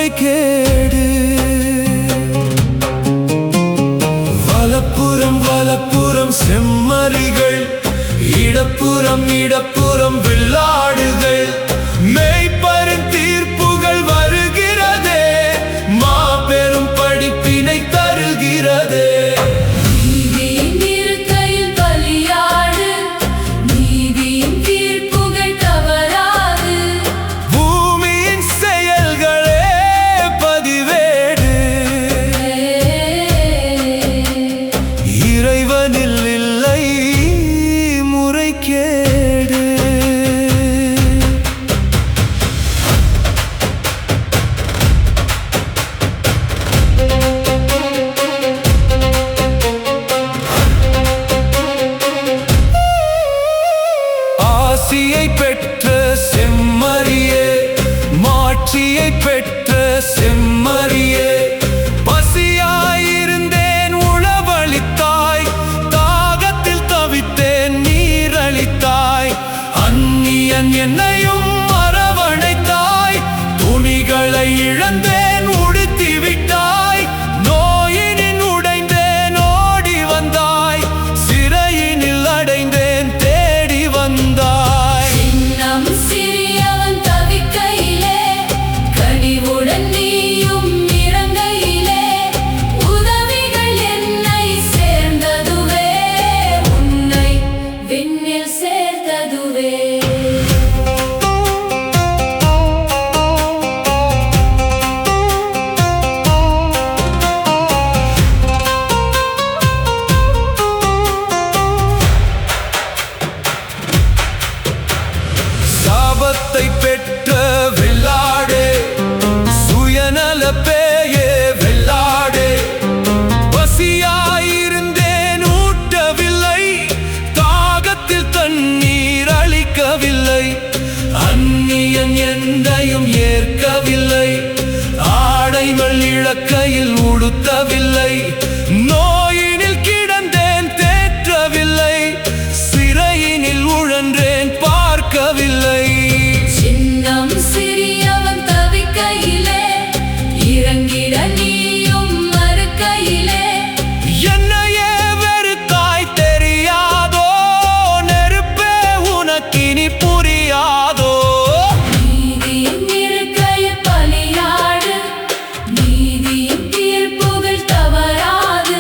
முறைகேடு. வலப்புறம் வலப்புறம் செம்மறிகள், இடப்புறம் இடப்புறம் வெள்ளாடுகள். மேய்ப்பரின் தீர்ப்புகள் வருகிறதே, மாபெரும் படிப்பினை தருகிறதே. ஆசியை பெற்ற செம்மறியே, மாட்சியை பெற்ற செம்மறியே. பசியாயிருந்தேன் உணவளித்தாய், தாகத்தில் தவித்தேன் நீரளித்தாய். அந்நியன் என்னையும் அரவணைத்தாய், துணிகளை இழந்தேன் உடுத்தி விட்டாய். நோயினில் உடைந்தேன் ஓடி வந்தாய், சிறையினில் அடைந்தேன் தேடி வந்தாய். சின்னம் சிறியவன் தவிக்கையிலே, கனிவுடன் நீயும் இறங்கையிலே. உதவிகள் என்னை சேர்ந்ததுவே, உன்னை விண்ணில் சேர்த்ததுவே. சாபத்தை பெற்ற வெள்ளாடே, சுயநல பேயே வெள்ளாடே. பசியாயிருந்தேன் ஊட்டவில்லை, தாகத்தில் தண்ணீர் அளிக்கவில்லை. அந்நியன் என்னையும் ஏற்கவில்லை, ஆடைகள் இழக்கையில் உடுத்தவில்லை. நோயினில் கிடந்தேன் தேற்றவில்லை, சிறையினில் உழன்றேன் பார்க்கவில்லை. சின்னம் சிறியவன் தவிக்கையிலே, இறங்கிட நீயும் மறுக்கையிலே. என்னையே வெறுத்தாய் தெரியாதோ, நெருப்பே உனக்கினி புரியாதோ. நீதியின் இருக்கையில் பலியாடு, நீதியின் தீர்ப்புகள் தவறாது.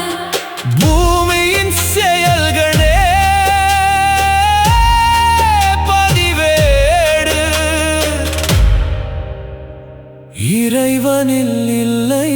பூமியின் செயல்களே பதிவேடு, இறைவனில் இல்லை